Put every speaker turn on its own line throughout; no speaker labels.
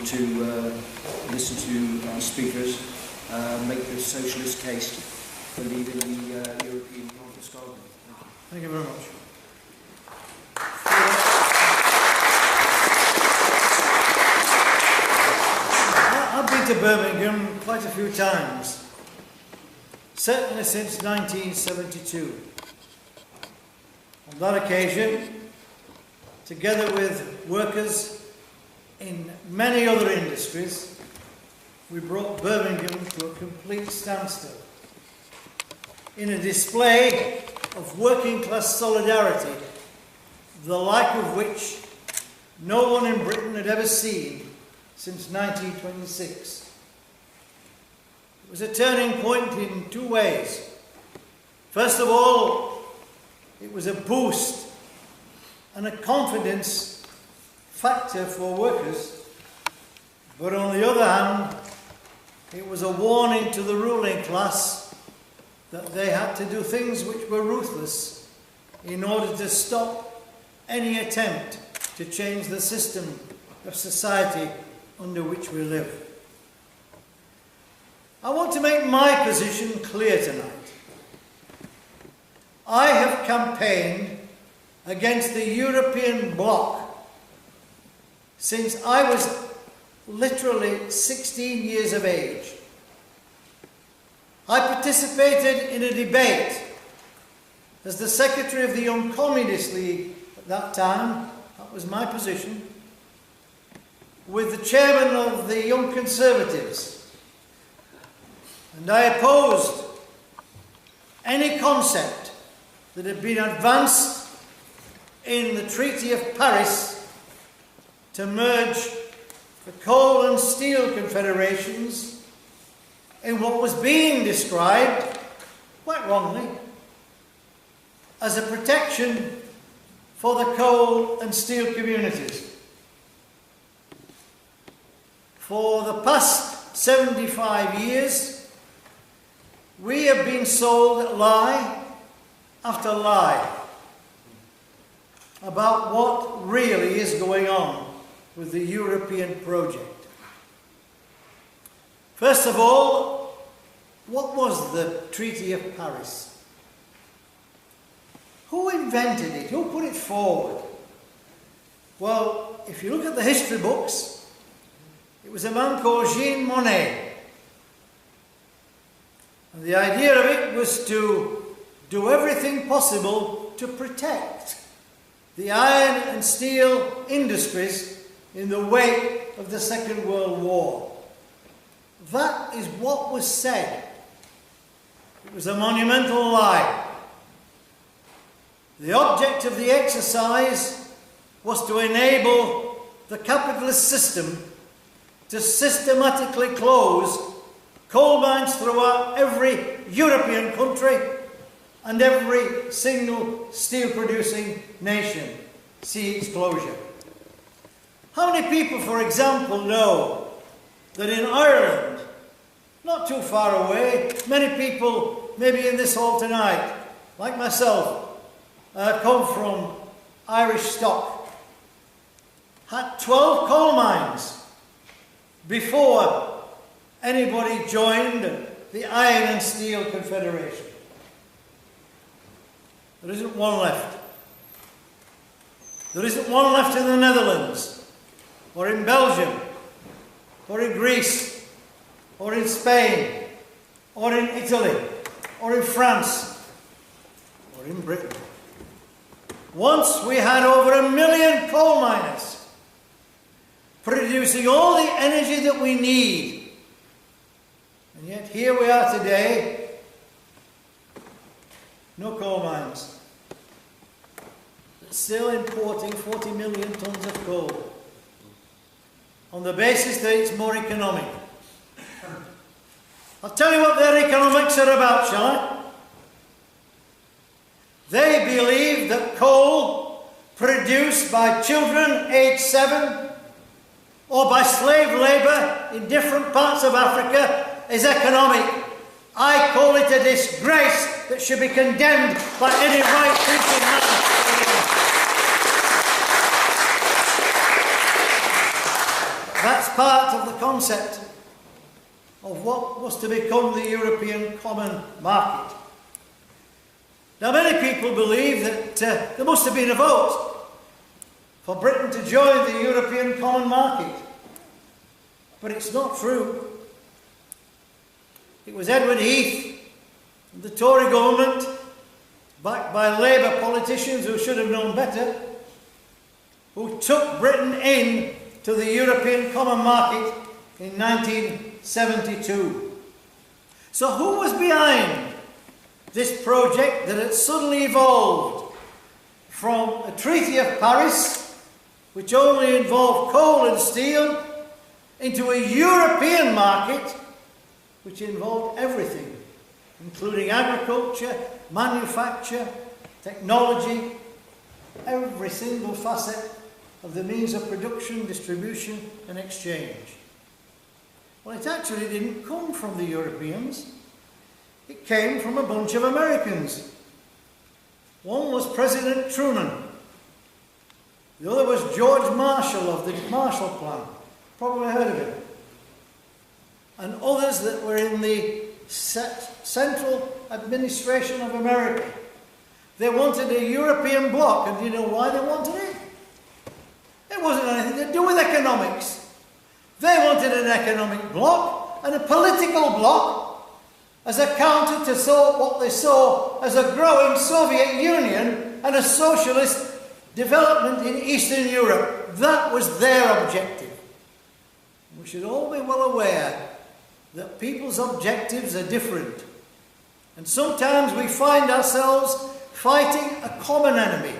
to listen to our speakers make the socialist case for leaving the European Union for Scargill.
Thank you very much. I've been to Birmingham quite a few times, certainly since 1972. On that occasion, together with workers in many other industries, we brought Birmingham to a complete standstill in a display of working class solidarity, the like of which no one in Britain had ever seen since 1926. It was a turning point in two ways. First of all, it was a boost and a confidence factor for workers, but on the other hand, it was a warning to the ruling class that they had to do things which were ruthless in order to stop any attempt to change the system of society under which we live. I want to make my position clear tonight. I have campaigned against the European bloc since I was literally 16 years of age. I participated in a debate as the secretary of the Young Communist League at that time, that was my position, with the chairman of the Young Conservatives. And I opposed any concept that had been advanced in the Treaty of Paris to merge the coal and steel confederations in what was being described, quite wrongly, as a protection for the coal and steel communities. For the past 75 years, we have been sold lie after lie about what really is going on with the European project. First of all, what was the Treaty of Paris? Who invented it? Who put it forward? Well, if you look at the history books, it was a man called Jean Monnet. And the idea of it was to do everything possible to protect the iron and steel industries in the wake of the Second World War. That is what was said. It was a monumental lie. The object of the exercise was to enable the capitalist system to systematically close coal mines throughout every European country and every single steel-producing nation see its closure. How many people, for example, know that in Ireland, not too far away, many people, maybe in this hall tonight, like myself, come from Irish stock, had 12 coal mines before anybody joined the Iron and Steel Confederation. There isn't one left. There isn't one left in the Netherlands, or in Belgium, or in Greece, or in Spain, or in Italy, or in France, or in Britain. Once we had over 1 million coal miners producing all the energy that we need. And yet here we are today, no coal mines, but still importing 40 million tonnes of coal on the basis that it's more economic. I'll tell you what their economics are about, shall I? They believe that coal produced by children aged 7 or by slave labour in different parts of Africa is economic. I call it a disgrace that should be condemned by any right-thinking man. That's part of the concept of what was to become the European Common Market. Now, many people believe that there must have been a vote for Britain to join the European Common Market. But it's not true. It was Edward Heath and the Tory government, backed by Labour politicians who should have known better, who took Britain in to the European Common Market in 1972. So who was behind this project that had suddenly evolved from a Treaty of Paris, which only involved coal and steel, into a European market which involved everything, including agriculture, manufacture, technology, every single facet of the means of production, distribution and exchange? Well, it actually didn't come from the Europeans. It came from a bunch of Americans. One was President Truman. The other was George Marshall of the Marshall Plan. Probably heard of him. And others that were in the central administration of America. They wanted a European bloc, and do you know why they wanted it? It wasn't anything to do with economics. They wanted an economic bloc and a political bloc as a counter to what they saw as a growing Soviet Union and a socialist development in Eastern Europe. That was their objective. We should all be well aware that people's objectives are different. And sometimes we find ourselves fighting a common enemy.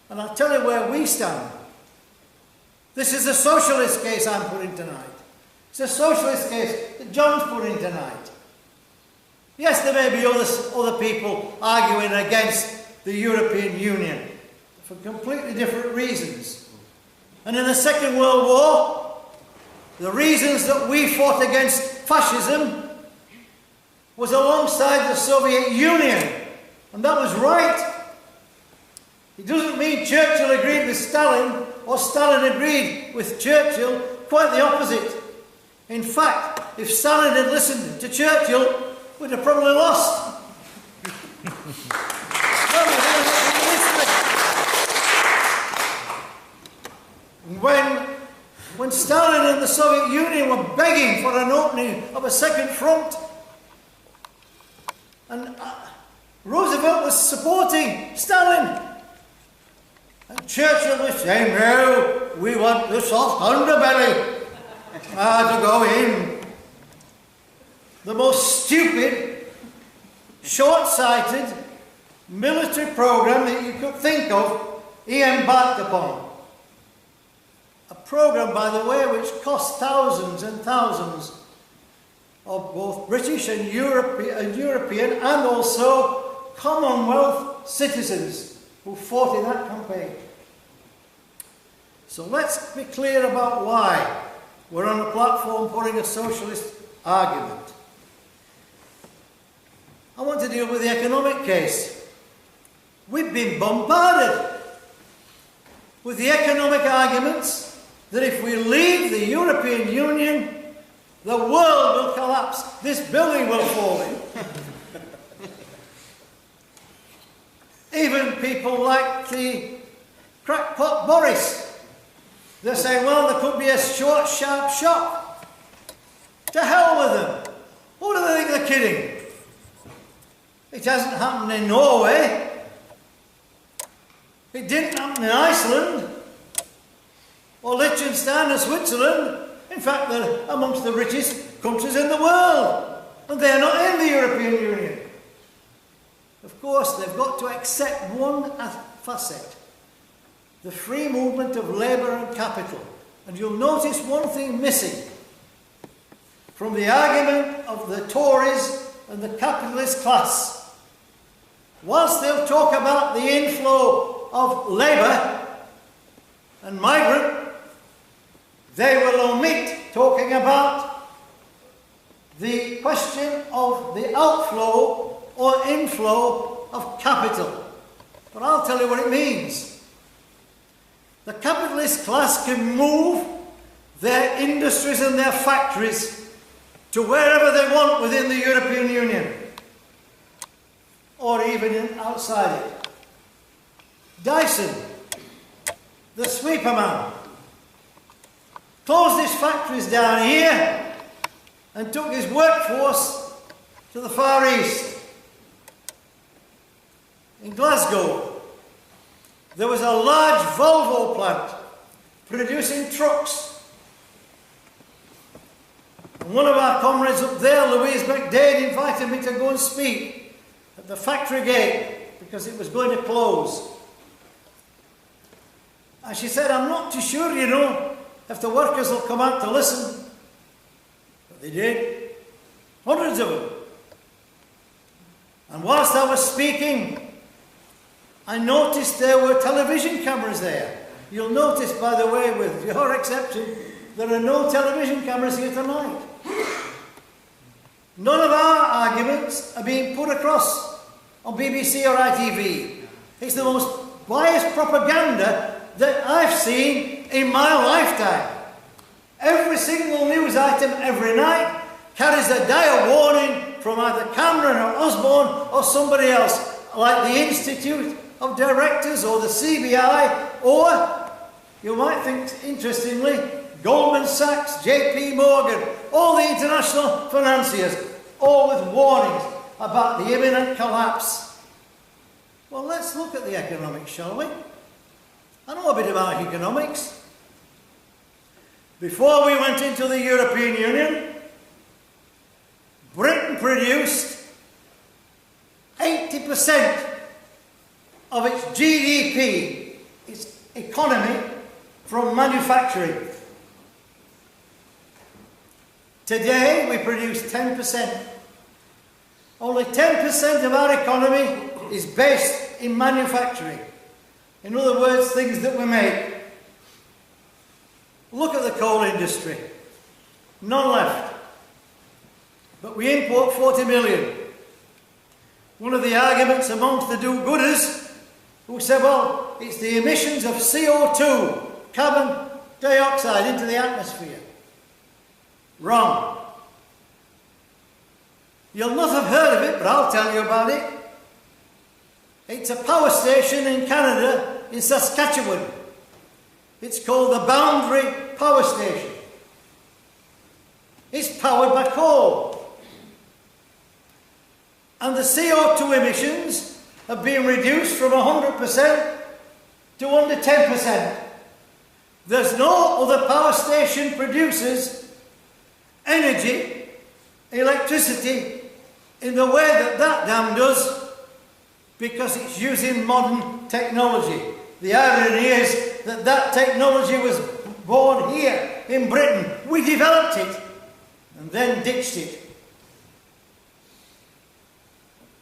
And I'll tell you where we stand. This is a socialist case I'm putting tonight. It's a socialist case that John's putting tonight. Yes, there may be other people arguing against the European Union for completely different reasons. And in the Second World War, the reasons that we fought against fascism was alongside the Soviet Union. And that was right. It doesn't mean Churchill agreed with Stalin or Stalin agreed with Churchill. Quite the opposite. In fact, if Stalin had listened to Churchill, we'd have probably lost. When Stalin and the Soviet Union were begging for an opening of a second front, and Roosevelt was supporting Stalin, and Churchill was saying, no, we want the soft underbelly to go in. The most stupid, short-sighted military program that you could think of, he embarked upon. A program, by the way, which cost thousands and thousands of both British and European and also Commonwealth citizens who fought in that campaign. So let's be clear about why we're on a platform putting a socialist argument. I want to deal with the economic case. We've been bombarded with the economic arguments that if we leave the European Union, the world will collapse. This building will fall in. Even people like the crackpot Boris, they're saying, well, there could be a short, sharp shock. To hell with them. Who do they think they're kidding? It hasn't happened in Norway. It didn't happen in Iceland or Liechtenstein or Switzerland. In fact, they're amongst the richest countries in the world. And they're not in the European Union. Of course, they've got to accept one facet. The free movement of labour and capital. And you'll notice one thing missing from the argument of the Tories and the capitalist class. Whilst they'll talk about the inflow of labour and migrant, they will omit talking about the question of the outflow or inflow of capital. But I'll tell you what it means. The capitalist class can move their industries and their factories to wherever they want within the European Union, or even outside it. Dyson, the sweeper man, closed his factories down here and took his workforce to the Far East. In Glasgow, there was a large Volvo plant producing trucks. And one of our comrades up there, Louise McDade, invited me to go and speak at the factory gate because it was going to close. And she said, I'm not too sure, you know, if the workers will come out to listen. But they did. Hundreds of them. And whilst I was speaking, I noticed there were television cameras there. You'll notice, by the way, with your exception, there are no television cameras here tonight. None of our arguments are being put across on BBC or ITV. It's the most biased propaganda that I've seen in my lifetime. Every single news item every night carries a dire warning from either Cameron or Osborne or somebody else, like the Institute of Directors or the CBI, or, you might think interestingly, Goldman Sachs, JP Morgan, all the international financiers, all with warnings about the imminent collapse. Well, let's look at the economics, shall we? I know a bit about economics. Before we went into the European Union, Britain produced 80% of its GDP, its economy, from manufacturing. Today, we produce 10%. Only 10% of our economy is based in manufacturing. In other words, things that we make. Look at the coal industry. None left. But we import 40 million. One of the arguments amongst the do-gooders who said, well, it's the emissions of CO2, carbon dioxide, into the atmosphere. Wrong. You'll not have heard of it, but I'll tell you about it. It's a power station in Canada, in Saskatchewan. It's called the Boundary Power Station. It's powered by coal. And the CO2 emissions have been reduced from 100% to under 10%. There's no other power station produces energy, electricity, in the way that that dam does, because it's using modern technology. The irony is that that technology was born here in Britain. We developed it and then ditched it.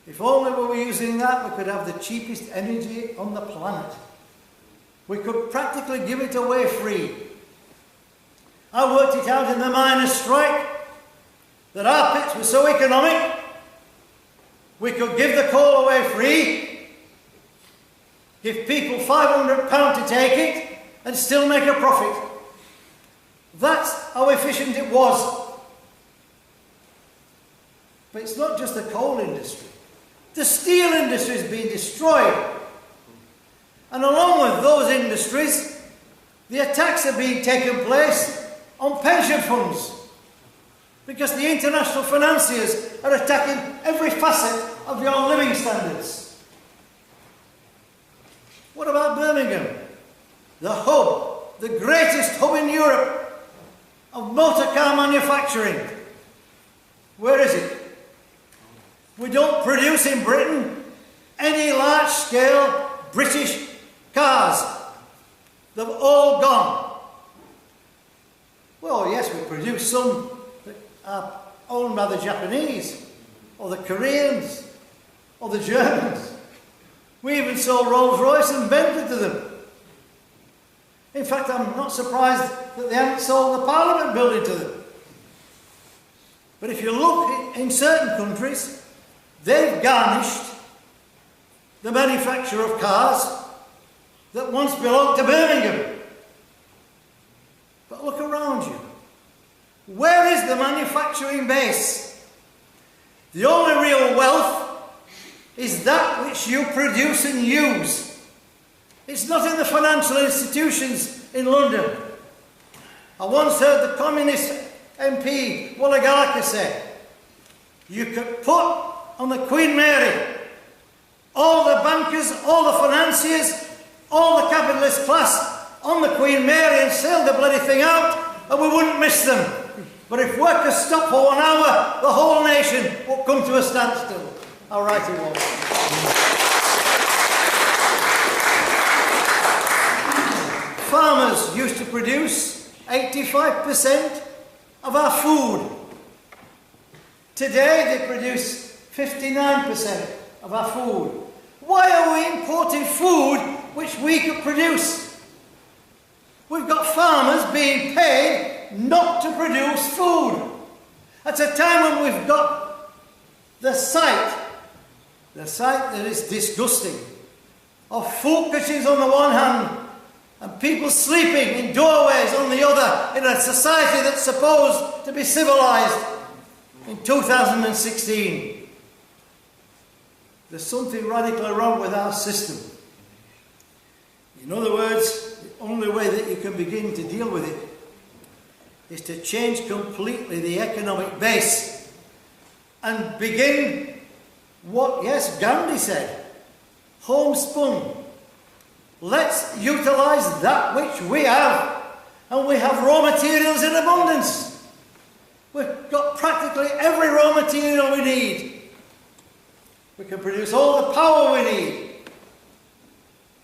If only we were using that, we could have the cheapest energy on the planet. We could practically give it away free. I worked it out in the miners' strike that our pits were so economic, we could give the coal away free, give people £500 to take it, and still make a profit. That's how efficient it was. But it's not just the coal industry. The steel industry is being destroyed. And along with those industries, the attacks are being taken place on pension funds. Because the international financiers are attacking every facet of your living standards. What about Birmingham? The hub, the greatest hub in Europe of motor car manufacturing. Where is it? We don't produce in Britain any large-scale British cars. They've all gone. Well, yes, we produce some that are owned by the Japanese, or the Koreans, or the Germans. We even sold Rolls-Royce and Bentley to them. In fact, I'm not surprised that they haven't sold the Parliament building to them. But if you look in certain countries, they've garnished the manufacture of cars that once belonged to Birmingham. But look around you. the manufacturing base. The only real wealth is that which you produce and use. It's not in the financial institutions in London. I once heard the Communist MP Walagalaka say, you could put on the Queen Mary all the bankers, all the financiers, all the capitalist class on the Queen Mary and sail the bloody thing out, and we wouldn't miss them. But if workers stop for 1 hour, the whole nation will come to a standstill. How right it was. Farmers used to produce 85% of our food. Today they produce 59% of our food. Why are we importing food which we could produce? We've got farmers being paid not to produce food. At a time when we've got the sight that is disgusting, of food kitchens on the one hand and people sleeping in doorways on the other in a society that's supposed to be civilized in 2016. There's something radically wrong with our system. In other words, the only way that you can begin to deal with it is to change completely the economic base and begin what, yes, Gandhi said, homespun. Let's utilise that which we have, and we have raw materials in abundance. We've got practically every raw material we need. We can produce all the power we need.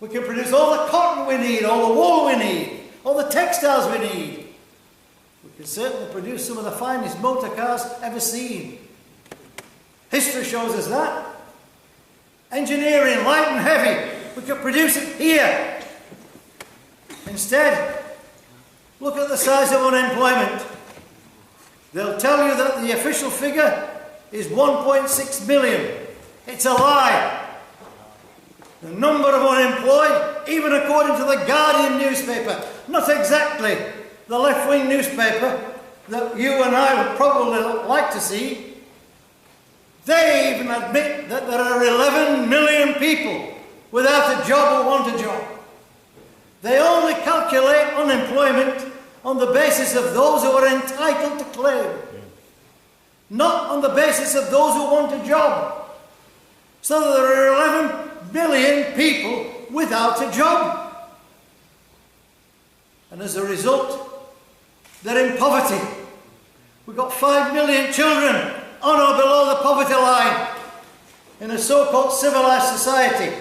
We can produce all the cotton we need, all the wool we need, all the textiles we need. We can certainly produce some of the finest motor cars ever seen. History shows us that. Engineering, light and heavy, we can produce it here. Instead, look at the size of unemployment. They'll tell you that the official figure is 1.6 million. It's a lie. The number of unemployed, even according to the Guardian newspaper, not exactly the left-wing newspaper that you and I would probably like to see, they even admit that there are 11 million people without a job or want a job. They only calculate unemployment on the basis of those who are entitled to claim, not on the basis of those who want a job. So there are 11 million people without a job. And as a result, they're in poverty. We've got 5 million children on or below the poverty line in a so-called civilized society.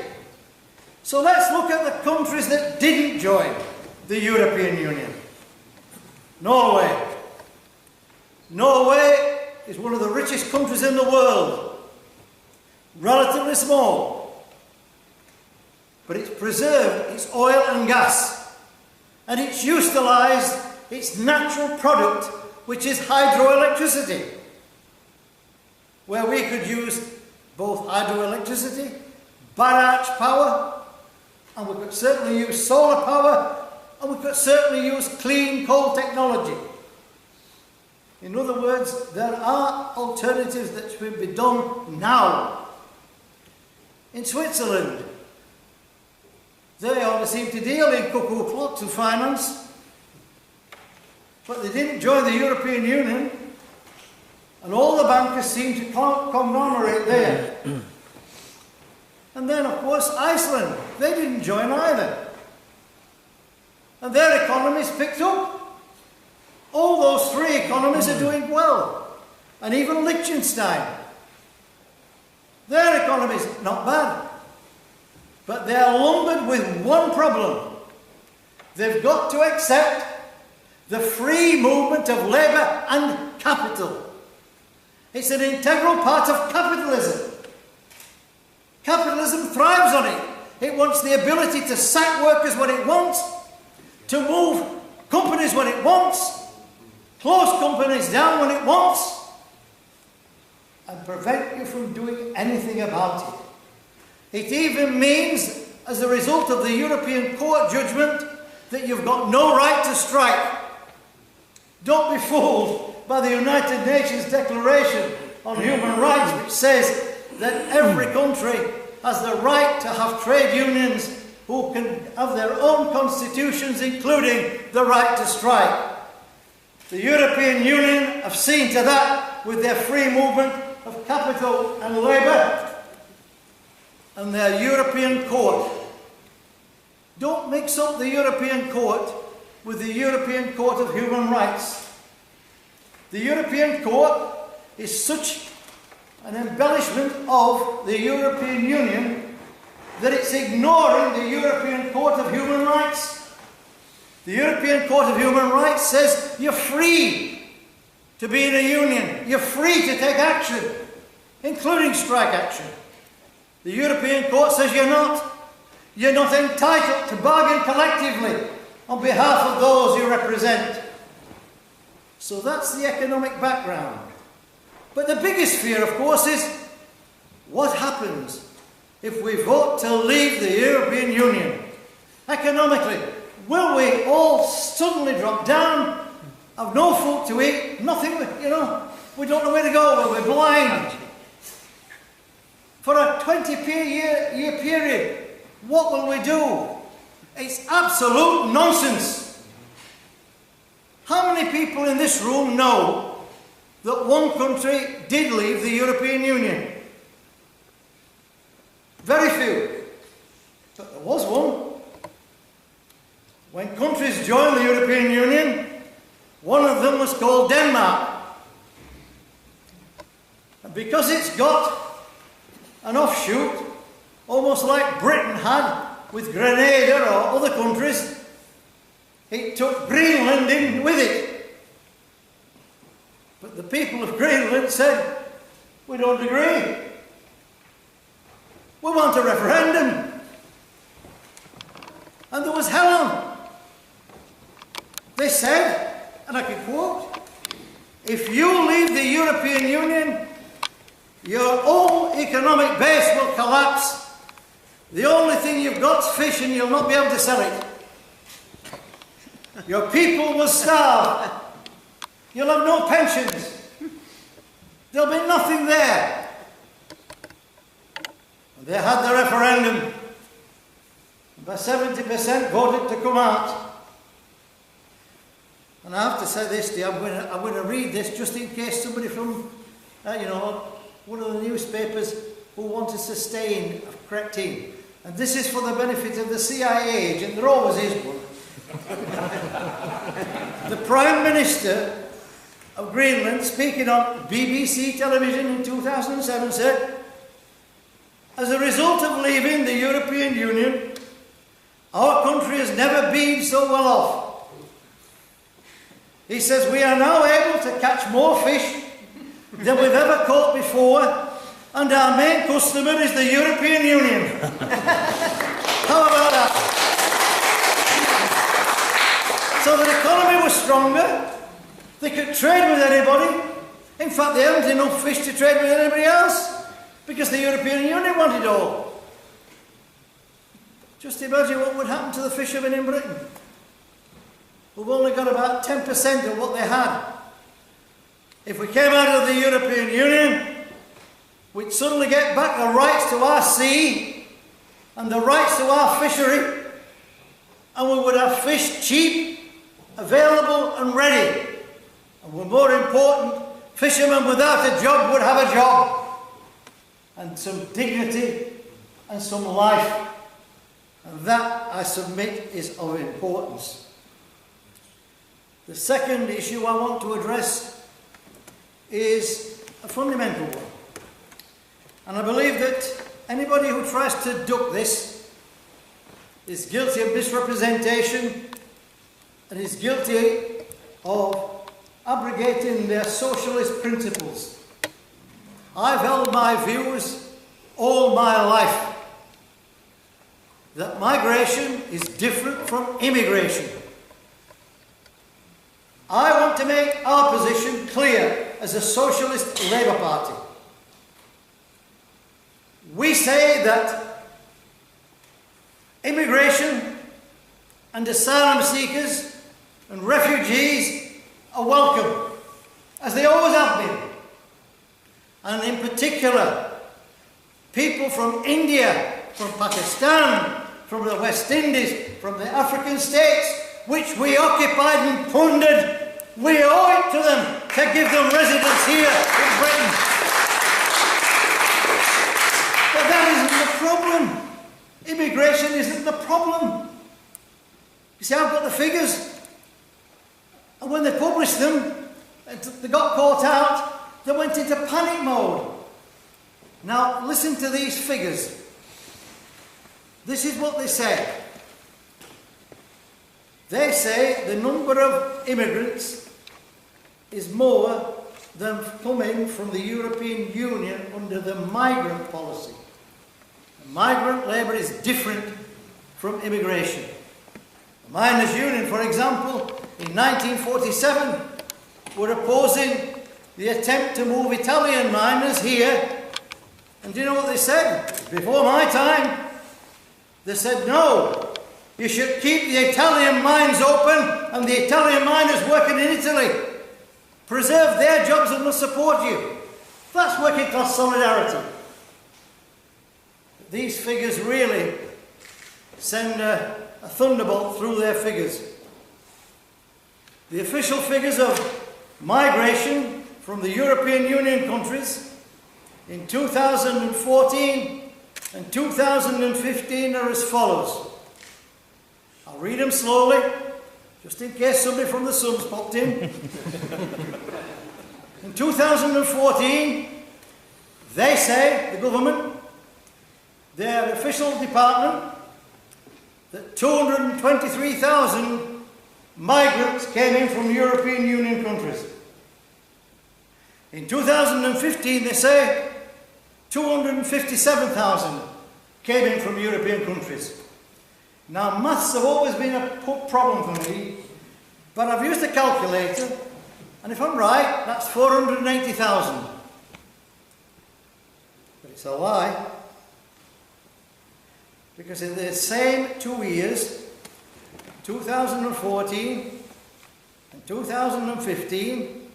So let's look at the countries that didn't join the European Union. Norway. Norway is one of the richest countries in the world. Relatively small. But it's preserved its oil and gas. And it's utilised its natural product, which is hydroelectricity. Where we could use both hydroelectricity, barrage power, and we could certainly use solar power, and we could certainly use clean coal technology. In other words, there are alternatives that should be done now. In Switzerland, they only seem to deal in cuckoo clocks and finance, but they didn't join the European Union, and all the bankers seem to conglomerate there. And then, of course, Iceland, they didn't join either. And their economies picked up. All those three economies are doing well. And even Liechtenstein, their economies, not bad. But they are lumbered with one problem. They've got to accept the free movement of labour and capital. It's an integral part of capitalism. Capitalism thrives on it. It wants the ability to sack workers when it wants, to move companies when it wants, close companies down when it wants, and prevent you from doing anything about it. It even means, as a result of the European Court judgment, that you've got no right to strike. Don't be fooled by the United Nations Declaration on Human Rights, which says that every country has the right to have trade unions who can have their own constitutions, including the right to strike. The European Union have seen to that with their free movement of capital and labour and their European Court. Don't mix up the European Court with the European Court of Human Rights. The European Court is such an embellishment of the European Union that it's ignoring the European Court of Human Rights. The European Court of Human Rights says you're free to be in a union. You're free to take action, including strike action. The European Court says you're not. You're not entitled to bargain collectively on behalf of those you represent. So that's the economic background. But the biggest fear, of course, is what happens if we vote to leave the European Union? Economically, will we all suddenly drop down, have no food to eat, nothing, we don't know where to go, we're blind? For a 20-year period, what will we do? It's absolute nonsense. How many people in this room know that one country did leave the European Union? Very few. But there was one. When countries joined the European Union, one of them was called Denmark. And because it's got an offshoot, almost like Britain had with Grenada or other countries, it took Greenland in with it. But the people of Greenland said, we don't agree. We want a referendum. And there was hell on. They said, and I can quote, if you leave the European Union, your whole economic base will collapse. The only thing you've got is fish and you'll not be able to sell it. Your people will starve. You'll have no pensions. There'll be nothing there. And they had the referendum. About 70% voted to come out. And I have to say this to you, I'm going to read this just in case somebody from, one of the newspapers who want to sustain a correct team. And this is for the benefit of the CIA agent, there always is one. The Prime Minister of Greenland, speaking on BBC television in 2007, said, as a result of leaving the European Union, our country has never been so well off. He says, we are now able to catch more fish than we've ever caught before, and our main customer is the European Union. How about that? So the economy was stronger, they could trade with anybody. In fact, they haven't enough fish to trade with anybody else, because the European Union wanted it all. Just imagine what would happen to the fishermen in Britain. We've only got about 10% of what they had. If we came out of the European Union, we'd suddenly get back the rights to our sea and the rights to our fishery, and we would have fish cheap, available and ready. And more important, fishermen without a job would have a job and some dignity and some life. And that, I submit, is of importance. The second issue I want to address is a fundamental one. And I believe that anybody who tries to duck this is guilty of misrepresentation and is guilty of abrogating their socialist principles. I've held my views all my life that migration is different from immigration. I want to make our position clear as a Socialist Labour Party. We say that immigration and asylum seekers and refugees are welcome as they always have been. And in particular, people from India, from Pakistan, from the West Indies, from the African states, which we occupied and plundered, we owe it to them to give them residence here in Britain. But that isn't the problem. Immigration isn't the problem. You see, I've got the figures. And when they published them, they got caught out, they went into panic mode. Now, listen to these figures. This is what they say. They say the number of immigrants is more than coming from the European Union under the migrant policy. Migrant labour is different from immigration. The Miners' Union, for example, in 1947 were opposing the attempt to move Italian miners here. And do you know what they said? Before my time, they said, no, you should keep the Italian mines open and the Italian miners working in Italy. Preserve their jobs and we'll support you. That's working class solidarity. These figures really send a thunderbolt through their figures. The official figures of migration from the European Union countries in 2014 and 2015 are as follows. I'll read them slowly, just in case somebody from the Sun's popped in. In 2014, they say, the government, their official department, that 223,000 migrants came in from European Union countries. In 2015, they say 257,000 came in from European countries. Now, maths have always been a problem for me, but I've used a calculator, and if I'm right, that's 480,000. But it's a lie, because in the same 2 years, 2014 and 2015,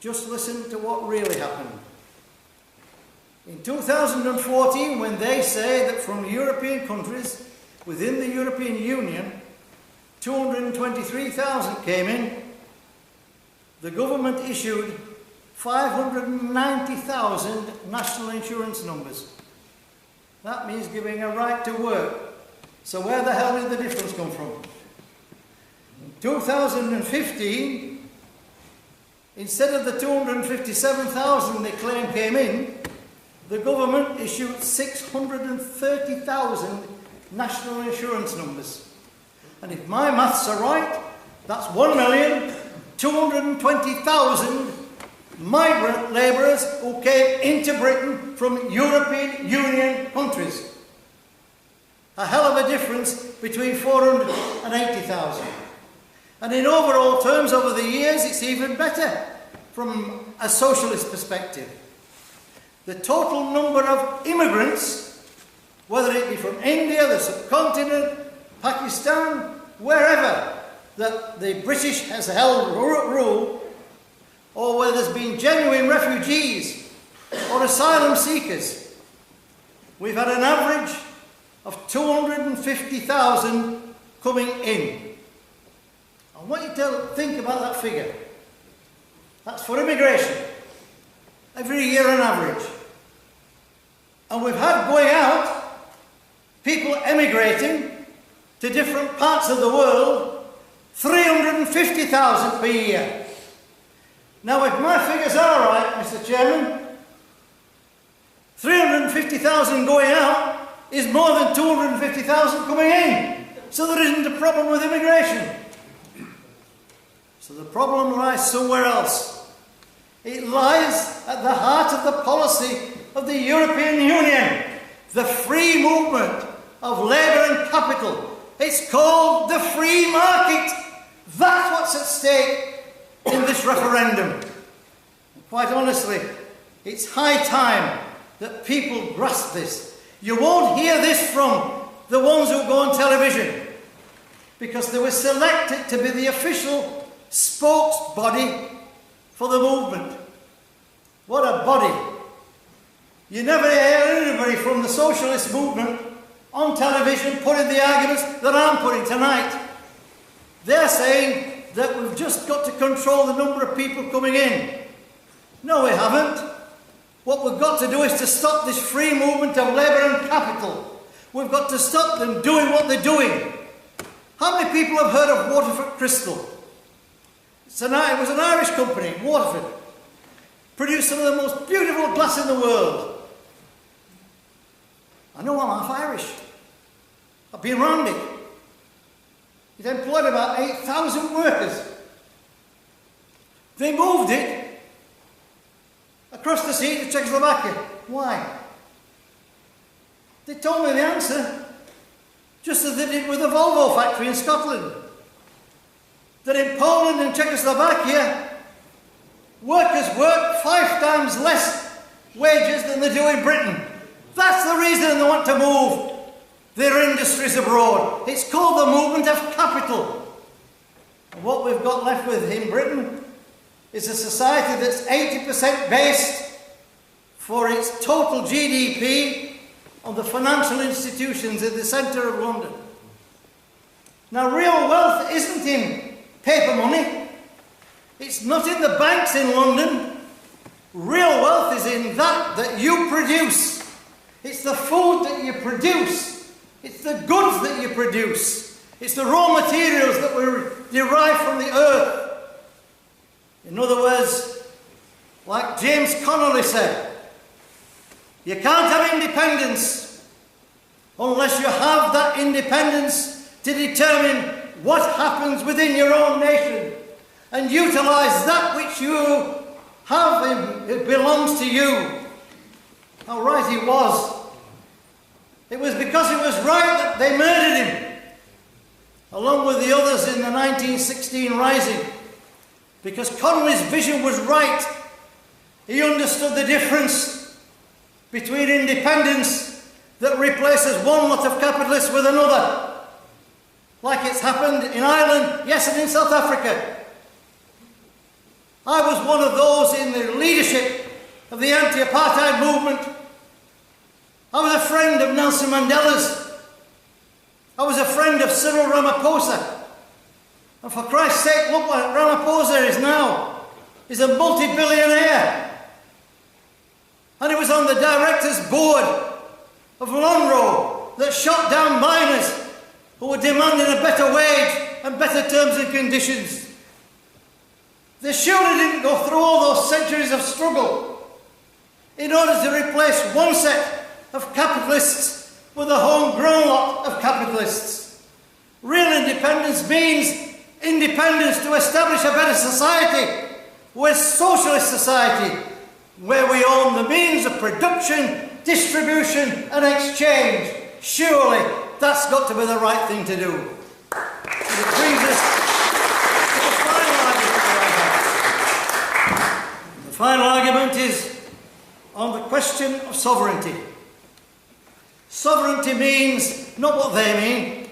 just listen to what really happened. In 2014, when they say that from European countries within the European Union, 223,000 came in, the government issued 590,000 national insurance numbers. That means giving a right to work. So where the hell did the difference come from? In 2015, instead of the 257,000 they claim came in, the government issued 630,000 national insurance numbers. And if my maths are right, that's 1,220,000 migrant labourers who came into Britain from European Union countries. A hell of a difference between 480,000. And in overall terms over the years, it's even better from a socialist perspective. The total number of immigrants, whether it be from India, the subcontinent, Pakistan, wherever that the British has held rule, or where there's been genuine refugees or asylum seekers, we've had an average of 250,000 coming in. I want you to think about that figure. That's for immigration. Every year on average. And we've had going out, people emigrating to different parts of the world, 350,000 per year. Now, if my figures are right, Mr. Chairman, 350,000 going out is more than 250,000 coming in. So there isn't a problem with immigration. So the problem lies somewhere else. It lies at the heart of the policy of the European Union, the free movement of labour and capital. It's called the free market. That's what's at stake in this referendum. And quite honestly, it's high time that people grasp this. You won't hear this from the ones who go on television, because they were selected to be the official spokes body for the movement. What a body. You never hear anybody from the socialist movement on television putting the arguments that I'm putting tonight. They're saying that we've just got to control the number of people coming in. No, we haven't. What we've got to do is to stop this free movement of labour and capital. We've got to stop them doing what they're doing. How many people have heard of Waterford Crystal? It was an Irish company, Waterford. Produced some of the most beautiful glass in the world. I know I'm half Irish. I've been around it. It employed about 8,000 workers. They moved it across the sea to Czechoslovakia. Why? They told me the answer, just as they did with the Volvo factory in Scotland. That in Poland and Czechoslovakia, workers work 5 times less wages than they do in Britain. That's the reason they want to move their industries abroad. It's called the movement of capital. And what we've got left with in Britain is a society that's 80% based for its total GDP on the financial institutions in the centre of London. Now, real wealth isn't in paper money. It's not in the banks in London. Real wealth is in that you produce. It's the food that you produce. It's the goods that you produce. It's the raw materials that we derive from the earth. In other words, like James Connolly said, you can't have independence unless you have that independence to determine what happens within your own nation and utilise that which you have and it belongs to you. How right he was. It was because it was right that they murdered him, along with the others in the 1916 Rising. Because Connolly's vision was right. He understood the difference between independence that replaces one lot of capitalists with another, like it's happened in Ireland, yes, and in South Africa. I was one of those in the leadership of the anti-apartheid movement. I was a friend of Nelson Mandela's. I was a friend of Cyril Ramaphosa. And for Christ's sake, look what Ramaphosa is now. He's a multi-billionaire. And he was on the director's board of Lonrho that shot down miners who were demanding a better wage and better terms and conditions. They surely didn't go through all those centuries of struggle in order to replace one set of capitalists with a homegrown lot of capitalists. Real independence means independence to establish a better society, with socialist society, where we own the means of production, distribution and exchange. Surely that's got to be the right thing to do. And it brings us to the final argument. The final argument is on the question of sovereignty. Sovereignty means not what they mean.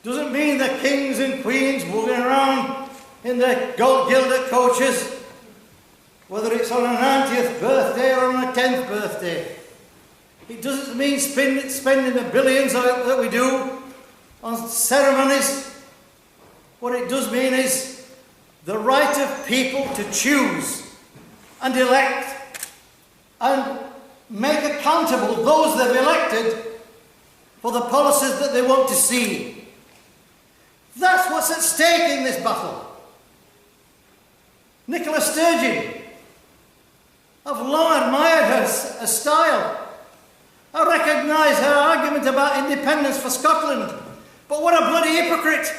Doesn't mean the kings and queens walking around in their gold-gilded coaches, whether it's on a 90th birthday or on a 10th birthday. It doesn't mean spending the billions that we do on ceremonies. What it does mean is the right of people to choose and elect and make accountable those they've elected for the policies that they want to see. That's what's at stake in this battle. Nicola Sturgeon, I've long admired her style. I recognise her argument about independence for Scotland, but what a bloody hypocrite.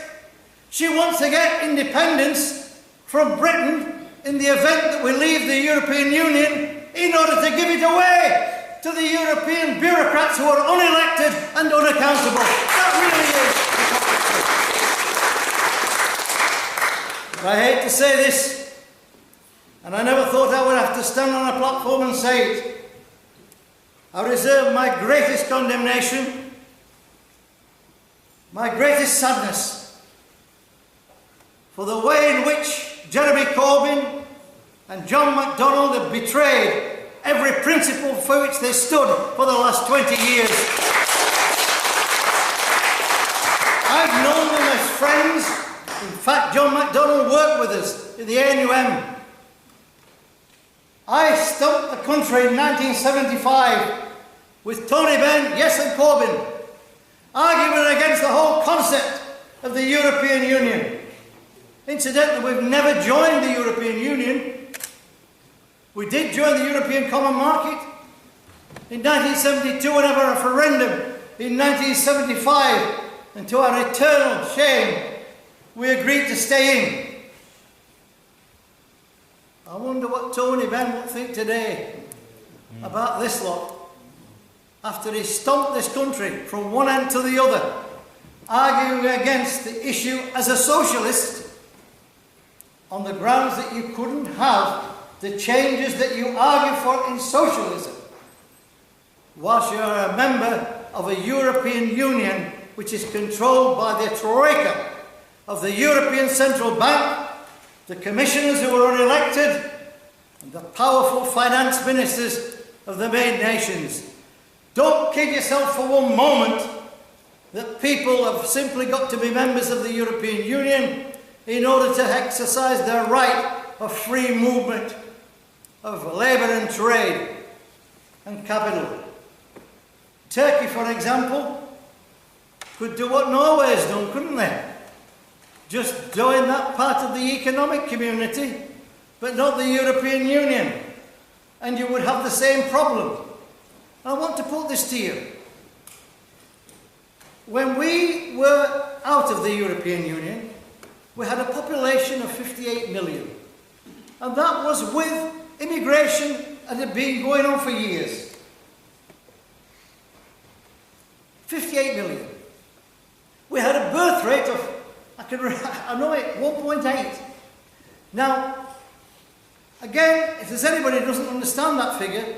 She wants to get independence from Britain in the event that we leave the European Union in order to give it away to the European bureaucrats who are unelected and unaccountable. That really is. I hate to say this, and I never thought I would have to stand on a platform and say it. I reserve my greatest condemnation, my greatest sadness for the way in which Jeremy Corbyn and John MacDonald have betrayed every principle for which they stood for the last 20 years. I've known them as friends. In fact, John MacDonald worked with us at the ANUM. I stumped the country in 1975 with Tony Benn, yes, and Corbyn, arguing against the whole concept of the European Union. Incidentally, we've never joined the European Union. We did join the European Common Market in 1972 and have a referendum in 1975, and to our eternal shame, we agreed to stay in. I wonder what Tony Benn would think today about this lot, after he stomped this country from one end to the other, arguing against the issue as a socialist on the grounds that you couldn't have the changes that you argue for in socialism, whilst you are a member of a European Union which is controlled by the Troika of the European Central Bank, the commissioners who are unelected, and the powerful finance ministers of the main nations. Don't kid yourself for one moment that people have simply got to be members of the European Union in order to exercise their right of free movement of labour and trade and capital. Turkey, for example, could do what Norway's done, couldn't they? Just join that part of the economic community, but not the European Union, and you would have the same problem. I want to put this to you. When we were out of the European Union, we had a population of 58 million. And that was with immigration that had been going on for years. 58 million. We had a birth rate of, I know it, 1.8. Now, again, if there's anybody who doesn't understand that figure,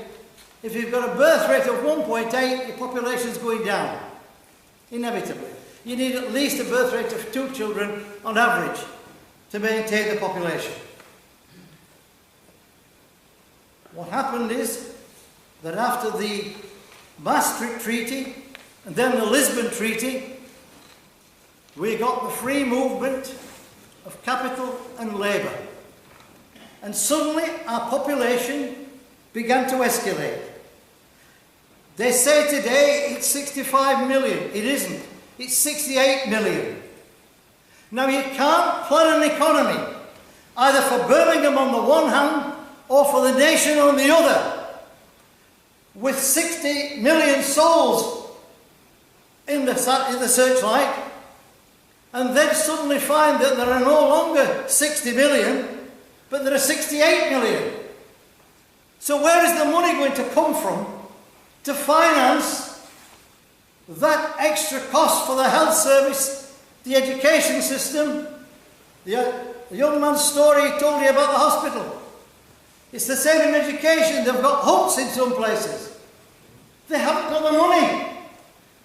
if you've got a birth rate of 1.8, your population's going down, inevitably. You need at least a birth rate of 2 children on average to maintain the population. What happened is that after the Maastricht Treaty and then the Lisbon Treaty, we got the free movement of capital and labour. And suddenly our population began to escalate. They say today it's 65 million. It isn't. It's 68 million. Now you can't plan an economy, either for Birmingham on the one hand or for the nation on the other, with 60 million souls in the searchlight, and then suddenly find that there are no longer 60 million, but there are 68 million. So where is the money going to come from to finance that extra cost for the health service, the education system, the young man's story he told you about the hospital? It's the same in education. They've got hopes in some places. They haven't got the money.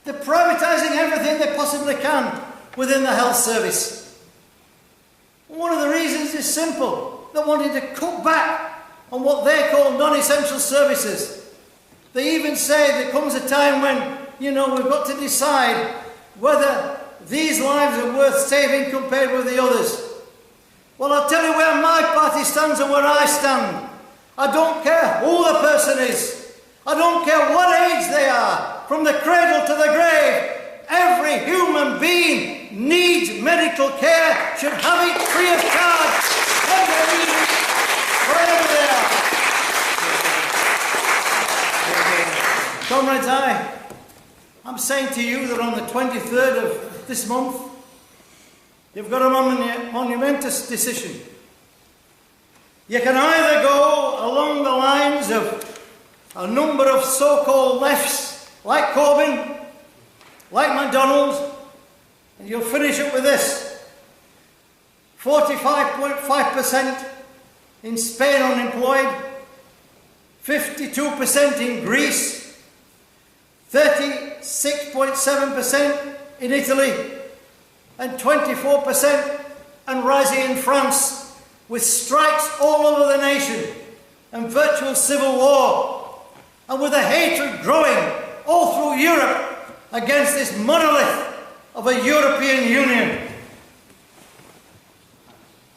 They're privatising everything they possibly can within the health service. One of the reasons is simple. They wanted to cut back on what they call non-essential services. They even say there comes a time when, we've got to decide whether these lives are worth saving compared with the others. Well, I'll tell you where my party stands and where I stand. I don't care who the person is. I don't care what age they are. From the cradle to the grave, every human being needs medical care, should have it free of charge, when they need it, wherever they are. Comrades, I'm saying to you that on the 23rd of this month, you've got a monumentous decision. You can either go along the lines of a number of so-called lefts, like Corbyn, like MacDonald, and you'll finish up with this. 45.5% in Spain unemployed, 52% in Greece, 36.7% in Italy, and 24% and rising in France. with strikes all over the nation and virtual civil war, and with a hatred growing all through Europe against this monolith of a European Union.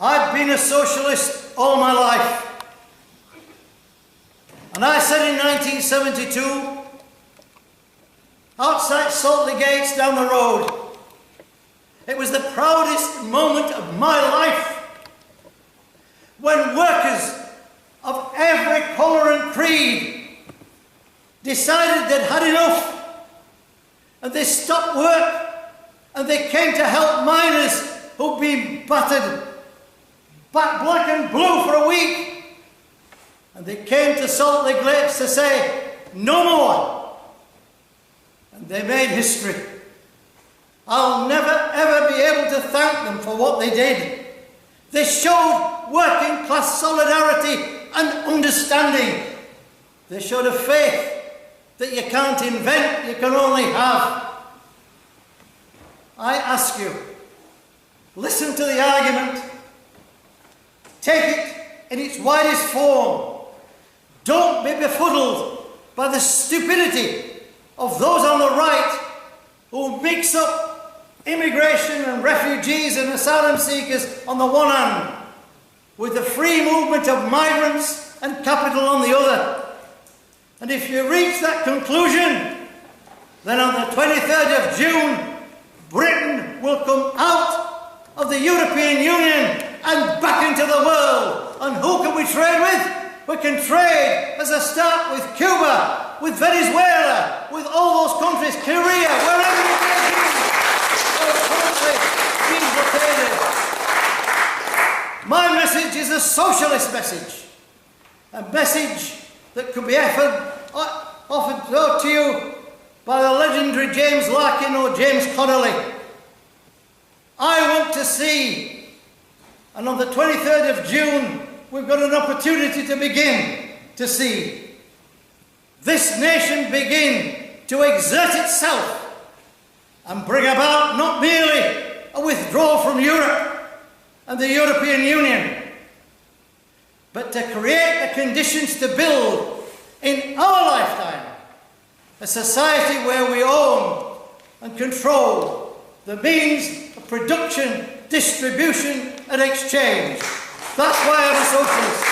I've been a socialist all my life. And I said in 1972, outside Saltley Gates down the road, it was the proudest moment of my life when workers of every colour and creed decided they'd had enough, and they stopped work and they came to help miners who'd been battered black and blue for a week. And they came to Saltley Gates to say, no more. And they made history. I'll never ever be able to thank them for what they did. They showed working class solidarity and understanding. They showed a faith that you can't invent, you can only have. I ask you, listen to the argument. Take it in its widest form. Don't be befuddled by the stupidity of those on the right who mix up immigration and refugees and asylum seekers on the one hand with the free movement of migrants and capital on the other. And if you reach that conclusion, then on the 23rd of June, Britain will come out of the European Union and back into the world. And who can we trade with? We can trade as a start with Cuba, with Venezuela, with all those countries, Korea, wherever it may be, or currently being blockaded. My message is a socialist message, a message that could be offered to you by the legendary James Larkin or James Connolly. I want to see, and on the 23rd of June, we've got an opportunity to begin to see this nation begin to exert itself and bring about not merely a withdrawal from Europe and the European Union, but to create the conditions to build in our lifetime a society where we own and control the means of production, distribution and exchange. That's why I'm a socialist.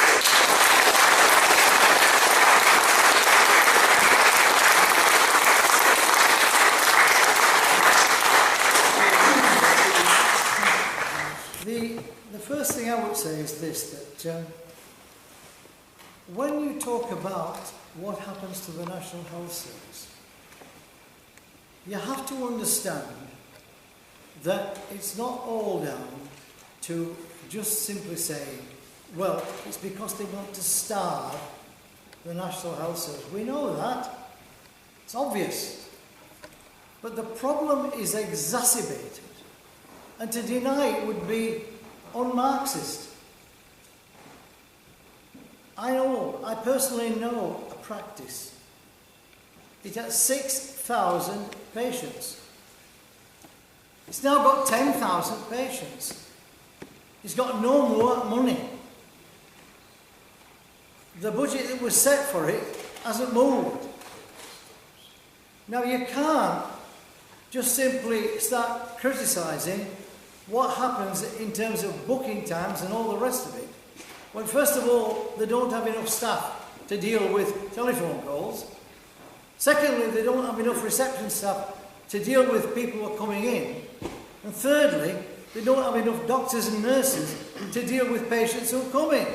The first thing I would say is this, that when you talk about what happens to the National Health Service, you have to understand that it's not all down to just simply say, well, it's because they want to starve the National Health Service. We know that. It's obvious. But the problem is exacerbated. And to deny it would be un-Marxist. I personally know a practice. It has 6,000 patients. It's now got 10,000 patients. It's got no more money. The budget that was set for it hasn't moved. Now you can't just simply start criticising what happens in terms of booking times and all the rest of it, when first of all they don't have enough staff to deal with telephone calls. Secondly, they don't have enough reception staff to deal with people who are coming in. And thirdly, they don't have enough doctors and nurses to deal with patients who come in.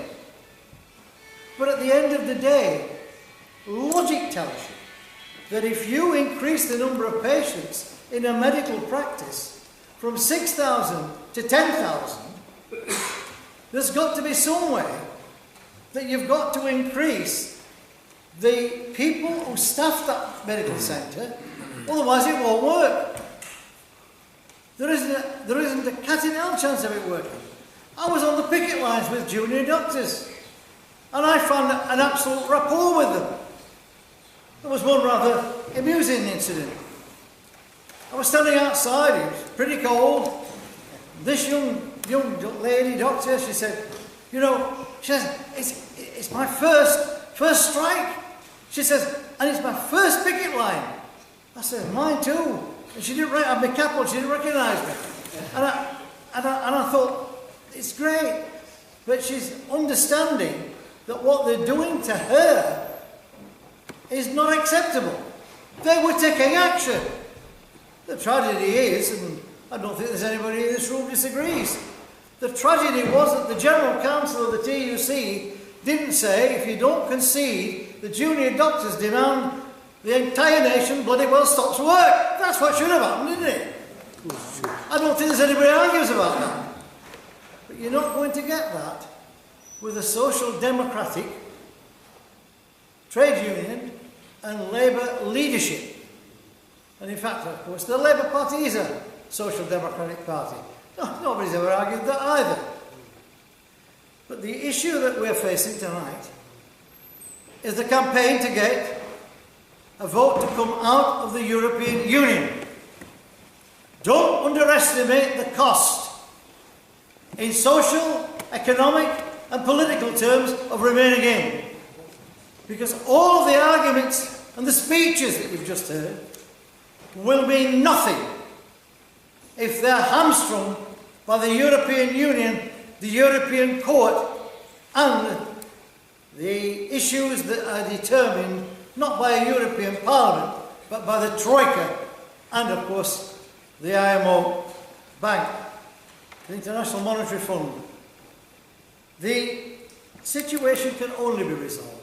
But at the end of the day, logic tells you that if you increase the number of patients in a medical practice from 6,000 to 10,000, there's got to be some way that you've got to increase the people who staff that medical centre, otherwise it won't work. There isn't a cat in hell chance of it working. I was on the picket lines with junior doctors, and I found an absolute rapport with them. There was one rather amusing incident. I was standing outside, it was pretty cold. This young lady doctor, she said, You know, she says, it's my first strike. She says, and it's my first picket line. I said, mine too. And she didn't have my cap on, she didn't recognise me. And I thought, it's great. But she's understanding that what they're doing to her is not acceptable. They were taking action. The tragedy is, and I don't think there's anybody in this room disagrees, the tragedy was that the General Council of the TUC didn't say, if you don't concede the junior doctors' demand, the entire nation bloody well stops work. That's what should have happened, didn't it? I don't think there's anybody who argues about that. But you're not going to get that with a social democratic trade union and Labour leadership. And in fact, of course, the Labour Party is a social democratic party. No, nobody's ever argued that either. But the issue that we're facing tonight is the campaign to get a vote to come out of the European Union. Don't underestimate the cost in social, economic and political terms of remaining in. Because all of the arguments and the speeches that you've just heard will mean nothing if they're hamstrung by the European Union, the European Court, and the issues that are determined not by a European Parliament, but by the Troika, and of course the IMO Bank, the International Monetary Fund. The situation can only be resolved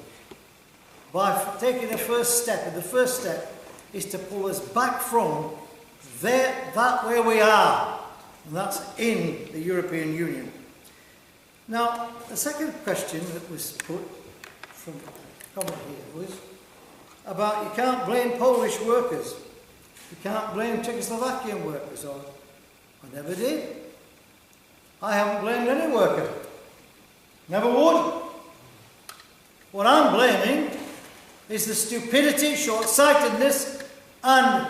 by taking a first step, and the first step is to pull us back from that where we are, and that's in the European Union. Now, the second question that was put from a comment here was about you can't blame Polish workers, you can't blame Czechoslovakian workers, or I never did. I haven't blamed any worker, never would. What I'm blaming is the stupidity, short-sightedness and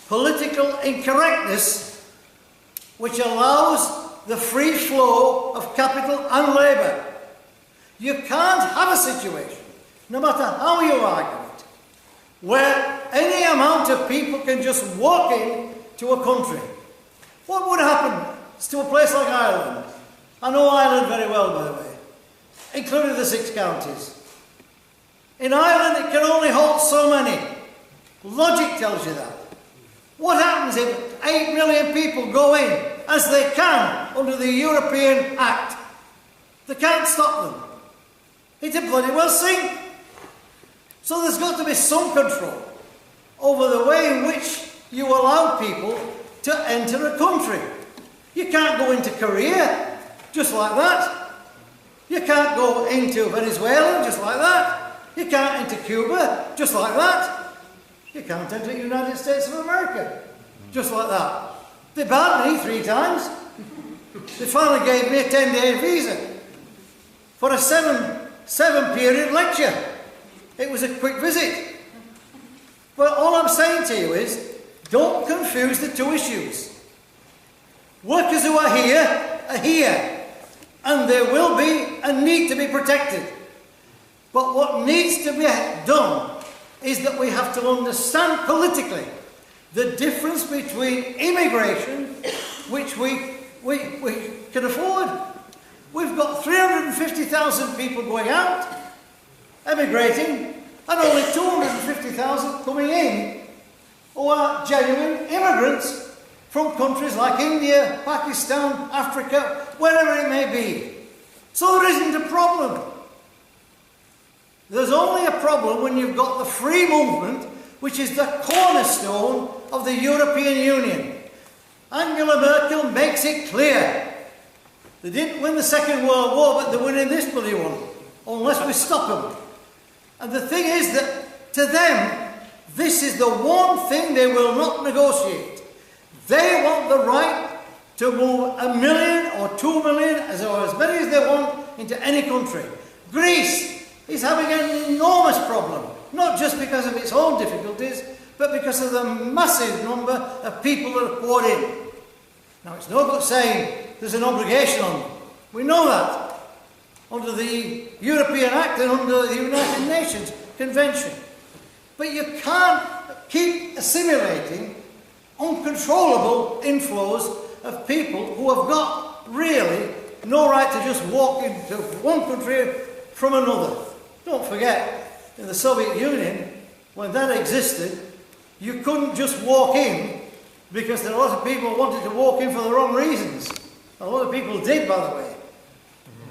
political incorrectness which allows the free flow of capital and labour. You can't have a situation, no matter how you argue it, where any amount of people can just walk in to a country. What would happen to a place like Ireland? I know Ireland very well, by the way, including the 6 counties. In Ireland, it can only hold so many. Logic tells you that. What happens if 8 million people go in, as they can under the European Act? They can't stop them. It'd bloody well sink. So there's got to be some control over the way in which you allow people to enter a country. You can't go into Korea just like that. You can't go into Venezuela just like that. You can't enter Cuba just like that. You can't enter the United States of America just like that. They banned me 3 times. They finally gave me a 10-day visa for a 7-period lecture. It was a quick visit. But all I'm saying to you is, don't confuse the 2 issues. Workers who are here, and they will be and need to be protected. But what needs to be done is that we have to understand politically the difference between immigration, which we can afford. We've got 350,000 people going out, emigrating, and only 250,000 coming in, who are genuine immigrants from countries like India, Pakistan, Africa, wherever it may be. So there isn't a problem. There's only a problem when you've got the free movement, which is the cornerstone of the European Union. Angela Merkel makes it clear. They didn't win the Second World War, but they're winning this bloody one, unless we stop them. And the thing is that, to them, this is the one thing they will not negotiate. They want the right to move 1 million or 2 million, or as many as they want, into any country. Greece is having an enormous problem, not just because of its own difficulties, but because of the massive number of people that are poured in. Now, it's no good saying there's an obligation on them. We know that. under the European Act and under the United Nations Convention. But you can't keep assimilating uncontrollable inflows of people who have got really no right to just walk into one country from another. Don't forget, in the Soviet Union, when that existed, you couldn't just walk in because a lot of people wanted to walk in for the wrong reasons. A lot of people did, by the way.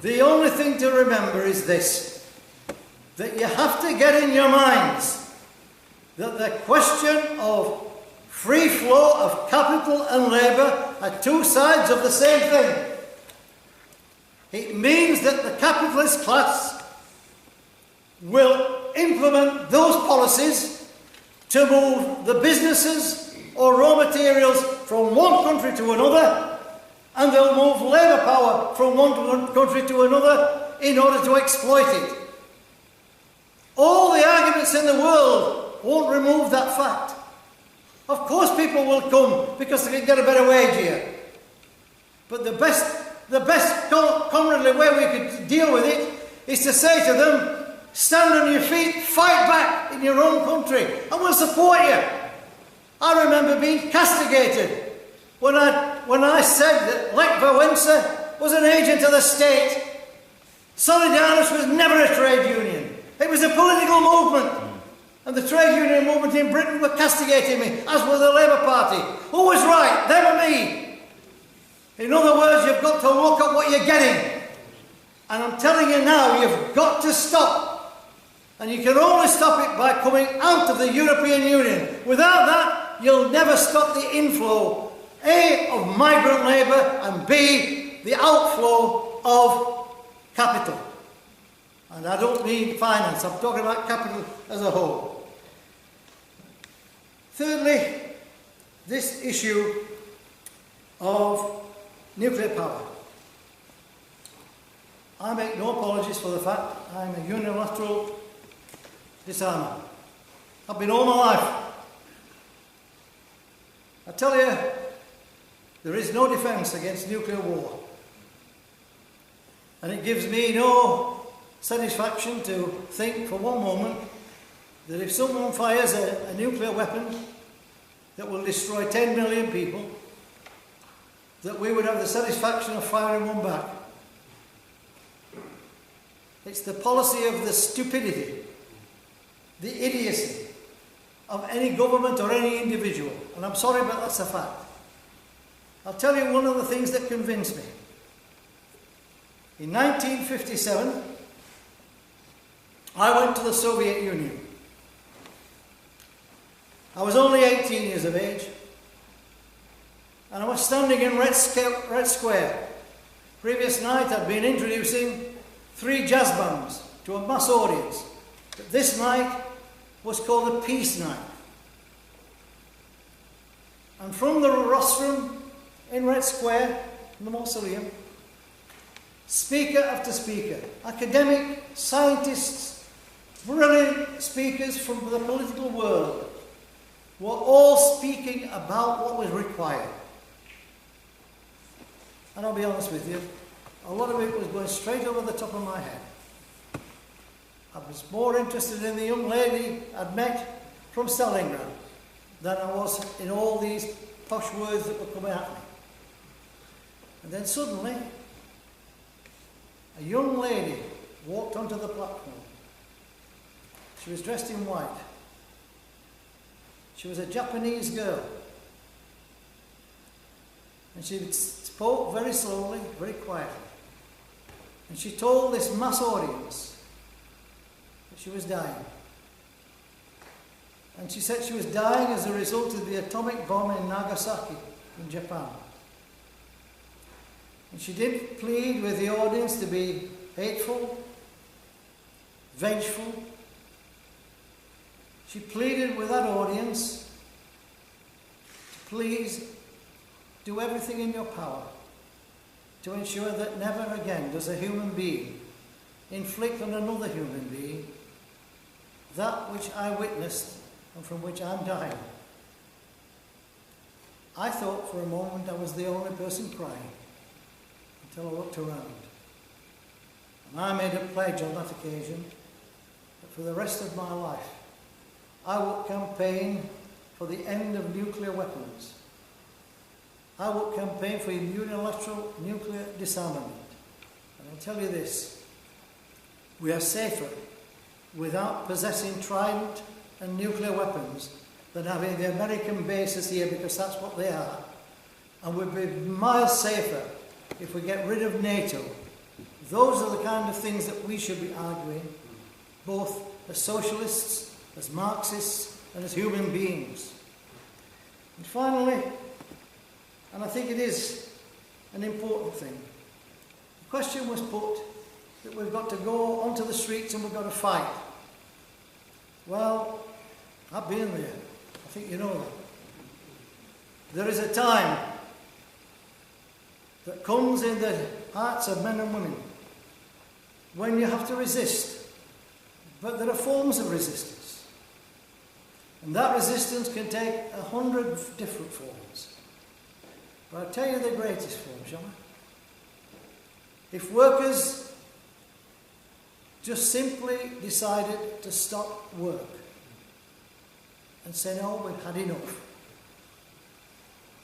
The only thing to remember is this, that you have to get in your minds that the question of free flow of capital and labour are two sides of the same thing. It means that the capitalist class will implement those policies to move the businesses or raw materials from one country to another, and they'll move labour power from one country to another in order to exploit it. All the arguments in the world won't remove that fact. Of course people will come because they can get a better wage here. But the best comradely way we could deal with it is to say to them, stand on your feet, fight back in your own country, and we'll support you. I remember being castigated when I said that Lech Wałęsa was an agent of the state. Solidarność was never a trade union. It was a political movement. And the trade union movement in Britain were castigating me, as was the Labour Party. Who was right? Them or me? In other words, you've got to look at what you're getting. And I'm telling you now, you've got to stop. And you can only stop it by coming out of the European Union. Without that, you'll never stop the inflow, A, of migrant labour, and B, the outflow of capital. And I don't mean finance, I'm talking about capital as a whole. Thirdly, this issue of nuclear power. I make no apologies for the fact I'm a unilateral disarmer. I've been all my life. I tell you, there is no defence against nuclear war. And it gives me no satisfaction to think for one moment that if someone fires a nuclear weapon that will destroy 10 million people, that we would have the satisfaction of firing one back. It's the policy of the stupidity, the idiocy of any government or any individual. And I'm sorry, but that's a fact. I'll tell you one of the things that convinced me. In 1957, I went to the Soviet Union. I was only 18 years of age, and I was standing in Red Square. Previous night I'd been introducing 3 jazz bands to a mass audience. But this night was called the Peace Night. And from the rostrum in Red Square, in the mausoleum, speaker after speaker, academic, scientists, brilliant speakers from the political world, were all speaking about what was required. And I'll be honest with you, a lot of it was going straight over the top of my head. I was more interested in the young lady I'd met from Stalingrad than I was in all these posh words that were coming at me. And then suddenly, a young lady walked onto the platform. She was dressed in white. She was a Japanese girl. And she spoke very slowly, very quietly. And she told this mass audience that she was dying. And she said she was dying as a result of the atomic bomb in Nagasaki, in Japan. And she did plead with the audience to be hateful, vengeful. She pleaded with that audience to please do everything in your power to ensure that never again does a human being inflict on another human being that which I witnessed and from which I'm dying. I thought for a moment I was the only person crying until I looked around. And I made a pledge on that occasion that for the rest of my life I would campaign for the end of nuclear weapons. I would campaign for unilateral nuclear disarmament. And I'll tell you this, we are safer without possessing Trident and nuclear weapons than having the American bases here, because that's what they are. And we'd be miles safer if we get rid of NATO. Those are the kind of things that we should be arguing, both as socialists, as Marxists, and as human beings. And finally, and I think it is an important thing, the question was put that we've got to go onto the streets and we've got to fight. Well, I've been there. I think you know that. There is a time that comes in the hearts of men and women when you have to resist. But there are forms of resistance. And that resistance can take 100 different forms. But I'll tell you the greatest form, shall I? If workers just simply decided to stop work and say, no, we've had enough,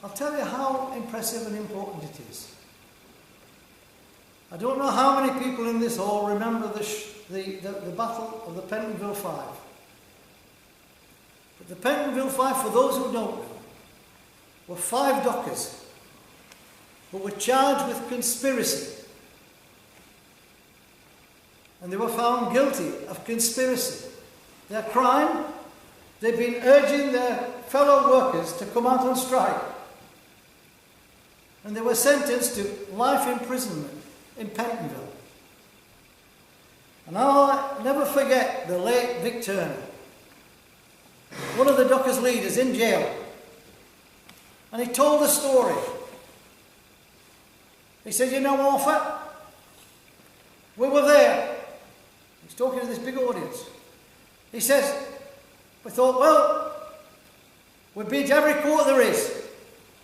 I'll tell you how impressive and important it is. I don't know how many people in this hall remember the Battle of the Pentonville Five. But the Pentonville Five, for those who don't know, were 5 dockers who were charged with conspiracy. And they were found guilty of conspiracy. Their crime, they'd been urging their fellow workers to come out on strike. And they were sentenced to life imprisonment in Pentonville. And I'll never forget the late Vic Turner, one of the Dockers' leaders, in jail. And he told the story. He said, you know, Morpher, we were there. He's talking to this big audience. He says, we thought, well, we beat every court there is.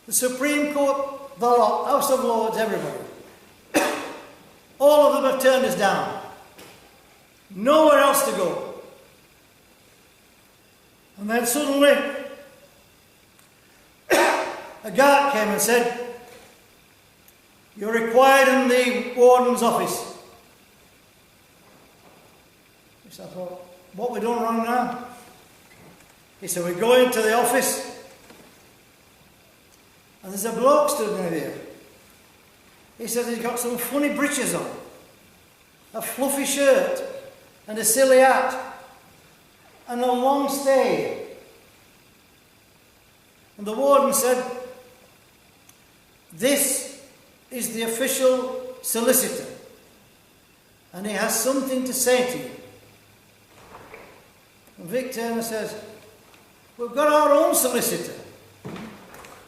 The Supreme Court, the lot, House of Lords, everybody. All of them have turned us down. Nowhere else to go. And then suddenly, a guard came and said, you're required in the warden's office. He said, I thought, what we done wrong now? He said, we go into the office, and there's a bloke stood near there. He says he's got some funny breeches on, a fluffy shirt, and a silly hat, and a long stay. And the warden said, this is the official solicitor, and he has something to say to you. And Vic Turner says, we've got our own solicitor.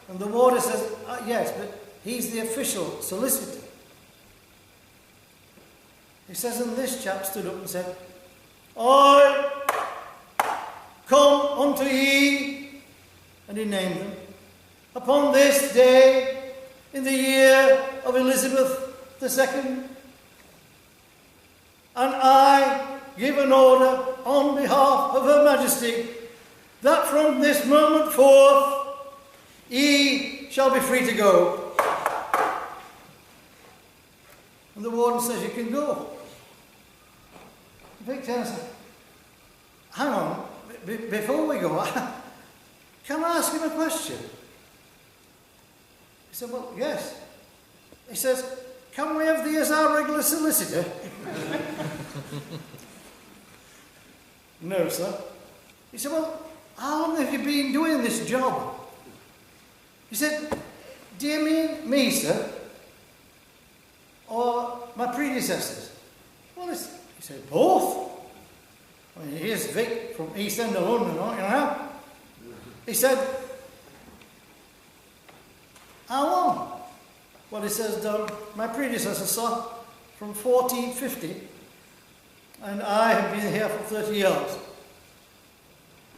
And the warden says, yes, but he's the official solicitor. He says, and this chap stood up and said, I come unto ye, and he named them, upon this day in the year of Elizabeth II, and I give an order on behalf of Her Majesty that from this moment forth ye shall be free to go. And the warden says, you can go. Vic Turner said, hang on, before we go, can I ask him a question? He said, well, yes. He says, can we have thee as our regular solicitor? No, sir. He said, well, how long have you been doing this job? He said, do you mean me, sir? Or my predecessors? Well, he said, both. I mean, here's Vic from East End of London, aren't you now? He said, how long? Well, he says, my predecessor, sir, from 1450, and I have been here for 30 years.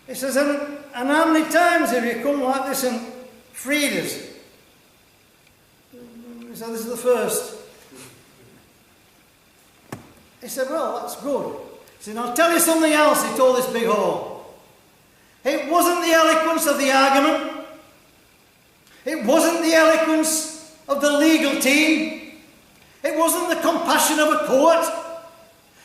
He says, and how many times have you come like this and freed us? He said, this is the first. He said, well, that's good. He said, I'll tell you something else, he told this big hall. It wasn't the eloquence of the argument. It wasn't the eloquence of the legal team. It wasn't the compassion of a court.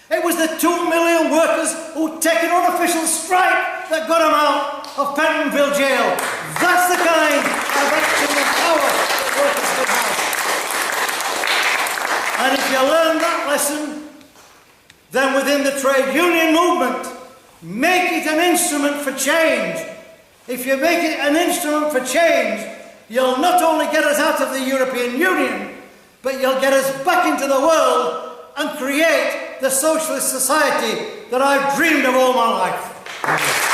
It was the 2 million workers who'd taken unofficial strike that got them out of Pentonville jail. That's the kind of action and power that workers can have. And if you learn that lesson, then within the trade union movement, make it an instrument for change. If you make it an instrument for change, you'll not only get us out of the European Union, but you'll get us back into the world and create the socialist society that I've dreamed of all my life.